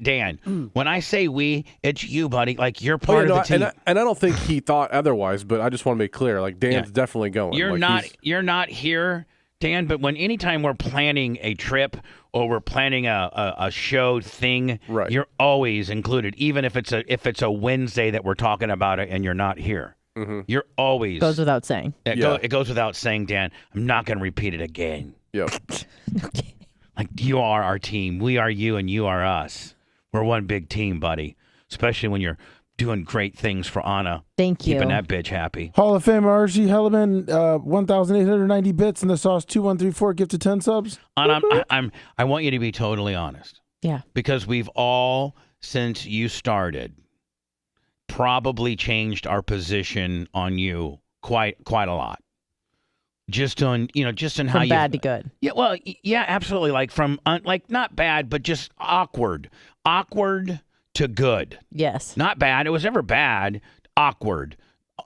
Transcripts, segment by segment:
Dan, when I say we, it's you, buddy. Like, you're part of the team. And I don't think he thought otherwise, but I just want to make clear, like, Dan's definitely going. You're not here, Dan, but anytime we're planning a trip or we're planning a show thing, right, you're always included, even if it's a Wednesday that we're talking about it and you're not here. Mm-hmm. You're always. Goes without saying. It goes without saying, Dan. I'm not going to repeat it again. Yep. Okay. Like, you are our team. We are you and you are us. We're one big team, buddy. Especially when you're doing great things for Anna. Thank you. Keeping that bitch happy. Hall of Famer R.C. Helleman, 1,890 bits in the sauce, 2134, gifted 10 subs. Anna, I want you to be totally honest. Yeah. Because we've all, since you started, probably changed our position on you quite a lot. Just on, just in how you. From bad to good. Yeah, well, yeah, absolutely. Like, from, not bad, but just awkward. Awkward to good. Yes. Not bad. It was never bad. Awkward.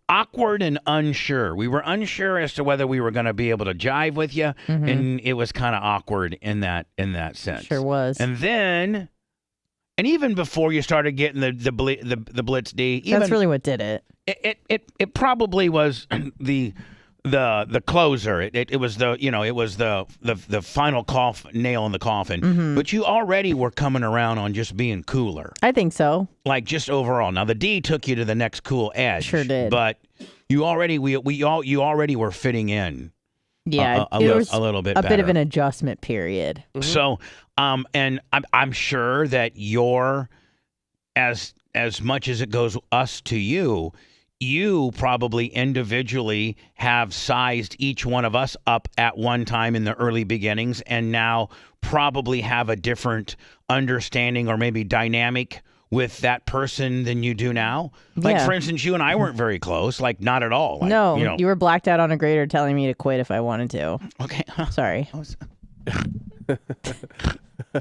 Awkward and unsure. We were unsure as to whether we were going to be able to jive with you, and it was kind of awkward in that sense. Sure was. And then, and even before you started getting the Blitz D, that's really what did it. It probably was the closer. It was the final nail in the coffin. But you already were coming around on just being cooler. I think so. Like, just overall. Now the D took you to the next cool edge. Sure did. But you already you already were fitting in. Yeah, a little bit. A better. bit of an adjustment period. So, and I'm sure that you're as much as it goes us to you. You probably individually have sized each one of us up at one time in the early beginnings, and now probably have a different understanding or maybe dynamic with that person than you do now. Like, for instance, you and I weren't very close, like, not at all. Like, no, you were blacked out on a grader telling me to quit if I wanted to. Okay. Sorry.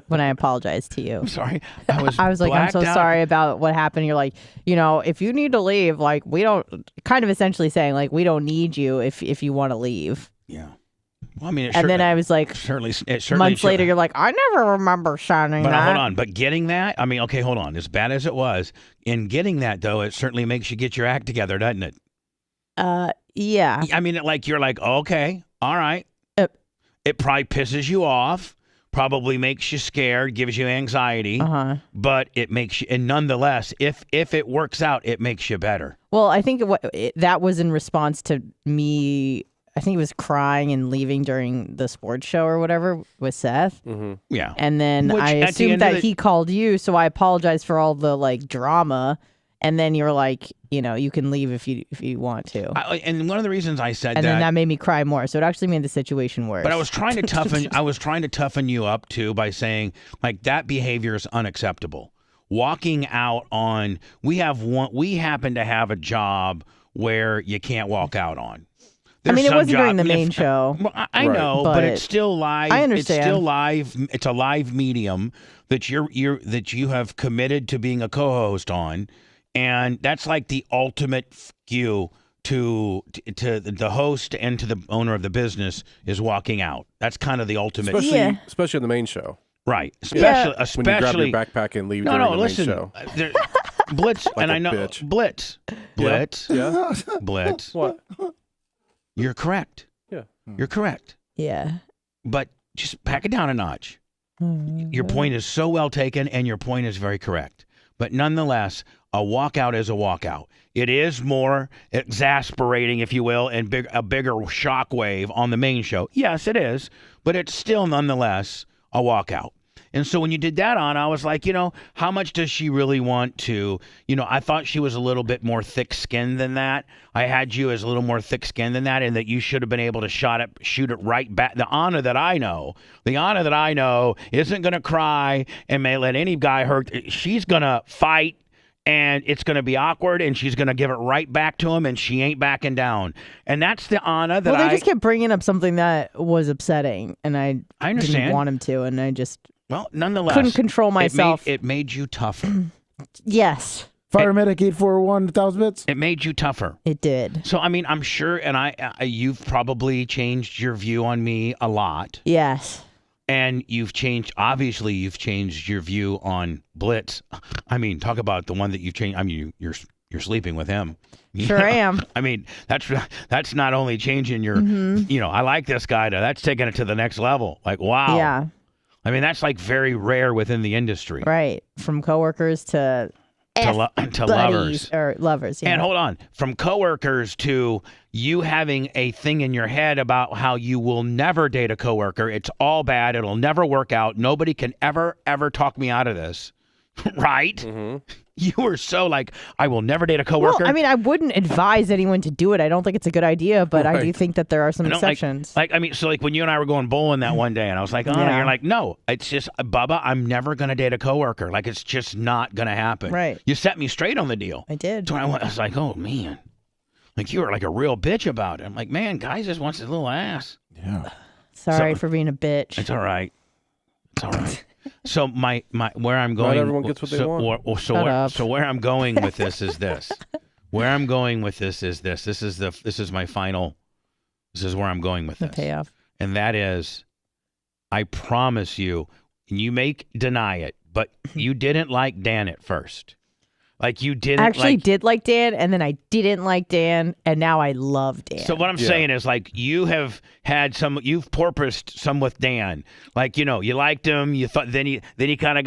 When I apologized to you. I'm sorry. I was like, I'm so sorry about what happened. You're like, if you need to leave, like, we don't, kind of essentially saying, like, we don't need you if you want to leave. Yeah. Well, I mean, and then I was like, certainly months later, you're like, I never remember sounding that. But hold on. But getting that, I mean, okay, hold on. As bad as it was, in getting that, though, it certainly makes you get your act together, doesn't it? Yeah. I mean, you're like, okay, all right. It probably pisses you off. Probably makes you scared, gives you anxiety, but it makes you, and nonetheless, if it works out, it makes you better. Well, I think that was in response to me. I think it was crying and leaving during the sports show or whatever with Seth. Mm-hmm. Yeah, and then I assumed that he called you, so I apologized for all the drama. And then you're like, you can leave if you want to. And one of the reasons I said and then that made me cry more. So it actually made the situation worse. But I was trying to toughen you up too by saying, like, that behavior is unacceptable. Walking out on, we happen to have a job where you can't walk out on. I mean, it wasn't during the main show. Well, I know, but it's still live. I understand. It's still live. It's a live medium that you have committed to being a co-host on. And that's like the ultimate you to the host and to the owner of the business is walking out. That's kind of the ultimate. Especially in the main show. Right. Especially when you grab your backpack and leave during the main show. Blitz, like and I know bitch. Blitz. Yeah. Blitz. What? You're correct. Yeah. You're correct. Yeah. But just back it down a notch. Your point is so well taken, and your point is very correct. But nonetheless, a walkout is a walkout. It is more exasperating, if you will, and a bigger shockwave on the main show. Yes, it is, but it's still nonetheless a walkout. And so when you did that on, I was like, how much does she really want to, I thought she was a little bit more thick-skinned than that. I had you as a little more thick-skinned than that, and that you should have been able to shoot it right back. The Anna that I know isn't going to cry and may let any guy hurt. She's going to fight, and it's going to be awkward, and she's going to give it right back to him, and she ain't backing down. And that's the Anna that they just kept bringing up something that was upsetting, and I understand. Didn't want him to, and I just... Well, nonetheless, couldn't control myself. It made you tougher. Yes. Fire Medic 841, 1,000 bits. It made you tougher. It did. So, I mean, I'm sure, and you've probably changed your view on me a lot. Yes. And obviously you've changed your view on Blitz. I mean, talk about the one that you've changed. I mean, you're sleeping with him. Sure am. I mean, that's not only changing your, I like this guy. That's taking it to the next level. Like, wow. Yeah. I mean, that's like very rare within the industry. Right. From coworkers to to lovers. Or lovers, yeah. And hold on, from coworkers to you having a thing in your head about how you will never date a coworker. It's all bad. It'll never work out. Nobody can ever talk me out of this. Right? Mm-hmm. You were so like, I will never date a coworker. Well, I mean, I wouldn't advise anyone to do it. I don't think it's a good idea, but I do think that there are some exceptions. Like when you and I were going bowling that one day, and I was like, oh, Yeah. you're like, no, it's just, Bubba, I'm never going to date a coworker. Like, it's just not going to happen. Right. You set me straight on the deal. I did. So I was like, oh, man. Like, you were like a real bitch about it. I'm like, man, guys just wants his little ass. Yeah. Sorry for being a bitch. It's all right. It's all right. So my where I'm going. Not everyone gets what they want. So where I'm going with this is this. Where I'm going with this is this. This is my final. This is where I'm going with The this. payoff. And that is, I promise you, and you may deny it, but you didn't like Dan at first. Like you didn't. I actually did like Dan, and then I didn't like Dan, and now I love Dan. So what I'm saying is, like, you've porpoised some with Dan. Like, you liked him. You thought then he kind of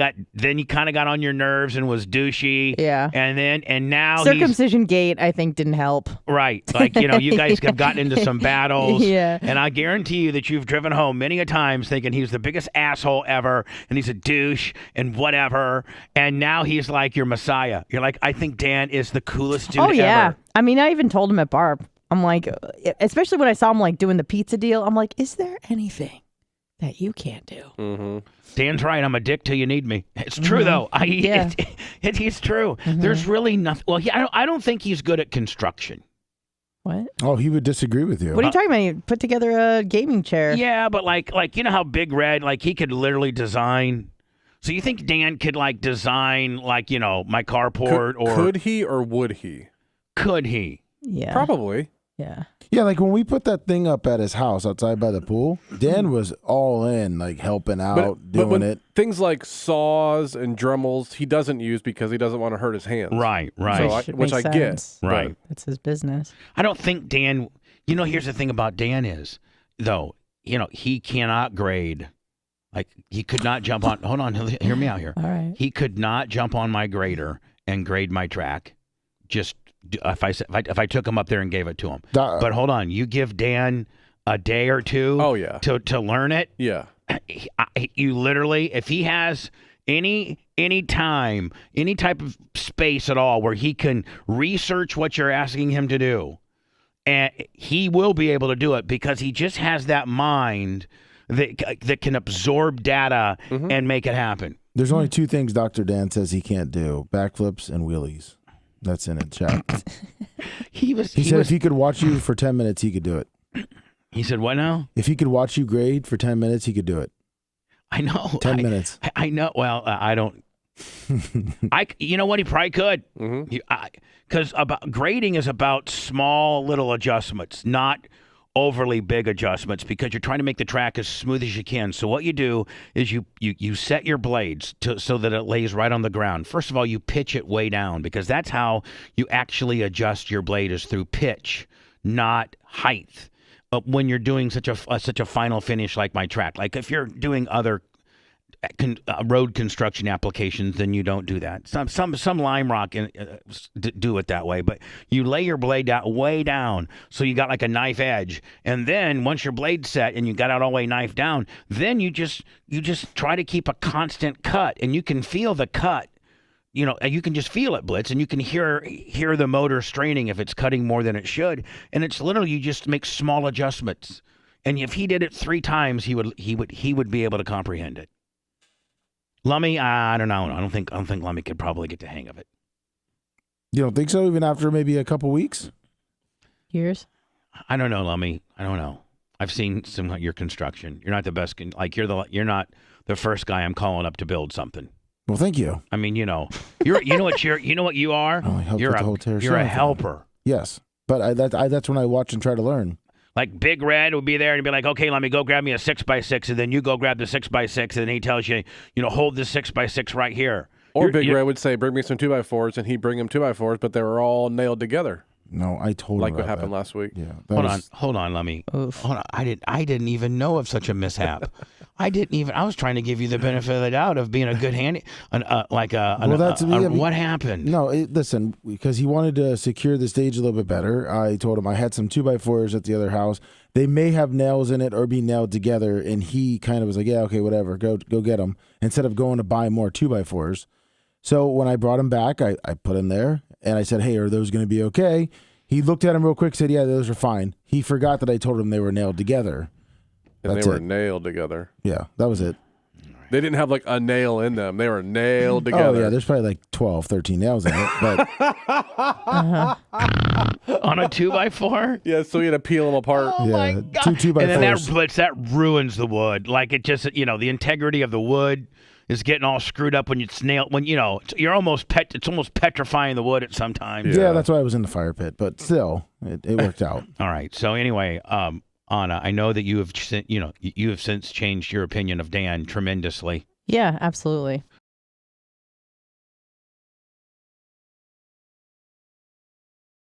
got on your nerves and was douchey. Yeah. And now Circumcision Gate, I think, didn't help. Right. Like, you guys have gotten into some battles. Yeah. And I guarantee you that you've driven home many a times thinking he's the biggest asshole ever and he's a douche and whatever. And now he's like your messiah. You're like, I think Dan is the coolest dude ever. Yeah. I mean, I even told him at Barb, I'm like, especially when I saw him like doing the pizza deal, I'm like, is there anything that you can't do? Mm-hmm. Dan's right. I'm a dick till you need me. It's true, though. It's true. Mm-hmm. There's really nothing. Well, I don't think he's good at construction. What? Oh, he would disagree with you. What are you talking about? You put together a gaming chair. Yeah, but like how Big Red, like he could literally design. So you think Dan could like design like my carport could he or would he? Could he? Yeah. Probably. Yeah. Yeah, like when we put that thing up at his house outside by the pool, Dan was all in, like helping out, doing it. Things like saws and Dremels, he doesn't use because he doesn't want to hurt his hands. Right. So which I get. Right. It's his business. I don't think Dan. Here's the thing about Dan is, though, he cannot grade. Like he could not jump on. Hold on, hear me out here. All right. He could not jump on my grader and grade my track. Just if I took him up there and gave it to him. But hold on, you give Dan a day or two. Oh yeah. To learn it. Yeah. You literally, if he has any time, any type of space at all where he can research what you're asking him to do, and he will be able to do it because he just has that mind that can absorb data and make it happen. There's only two things Dr. Dan says he can't do: backflips and wheelies. That's in it, chat. He said if he could watch you for 10 minutes, he could do it. He said what now? If he could watch you grade for 10 minutes, he could do it. I know. 10 minutes. I know. Well, I don't. You know what? He probably could. Because grading is about small little adjustments, not overly big adjustments, because you're trying to make the track as smooth as you can. So what you do is you set your blades so that it lays right on the ground. First of all, you pitch it way down, because that's how you actually adjust your blade, is through pitch, not height. When you're doing such a final finish like my track, like if you're doing other road construction applications, then you don't do that. Some lime rock do it that way, but you lay your blade way down, so you got like a knife edge, and then once your blade's set and you got it all the way knife down, then you just try to keep a constant cut, and you can feel the cut. You can just feel it, Blitz, and you can hear the motor straining if it's cutting more than it should, and it's literally, you just make small adjustments, and if he did it 3 times, he would be able to comprehend it. Lummy, I don't know. I don't think Lummy could probably get the hang of it. You don't think so? Even after maybe a couple weeks? Years? I don't know, Lummy. I don't know. I've seen some of your construction. You're not the best. You're not the first guy I'm calling up to build something. Well, thank you. I mean, you know what you are. Oh, I helped you're with the whole you're a helper. Yes, but that's when I watch and try to learn. Like Big Red would be there and be like, okay, let me go grab me a 6x6, and then you go grab the 6x6, and then he tells you, hold the 6x6 right here. Or Big Red would say, bring me some 2x4s, and he'd bring him 2x4s, but they were all nailed together. No, I told him like what about happened that. last week. Yeah. Hold on, let me. Hold on. I didn't even know of such a mishap. I was trying to give you the benefit of the doubt of being a good handy, what happened? No, listen, because he wanted to secure the stage a little bit better. I told him I had some 2x4s at the other house. They may have nails in it or be nailed together, and he kind of was like, yeah, okay, whatever, go get them, instead of going to buy more 2x4s. So when I brought him back, I put him there, and I said, hey, are those going to be okay? He looked at him real quick, said, yeah, those are fine. He forgot that I told him they were nailed together. And they were nailed together. Yeah, that was it. They didn't have like a nail in them. They were nailed together. Oh, yeah, there's probably like 12, 13 nails in it. But on a 2x4? Yeah, so you had to peel them apart. Oh, yeah, my God. 2 by 4s. But that ruins the wood. Like it just, the integrity of the wood is getting all screwed up when it's nailed. When, you're almost it's almost petrifying the wood at some time. Yeah, that's why I was in the fire pit. But still, it worked out. All right. So anyway, Anna, I know that you have since changed your opinion of Dan tremendously. Yeah, absolutely.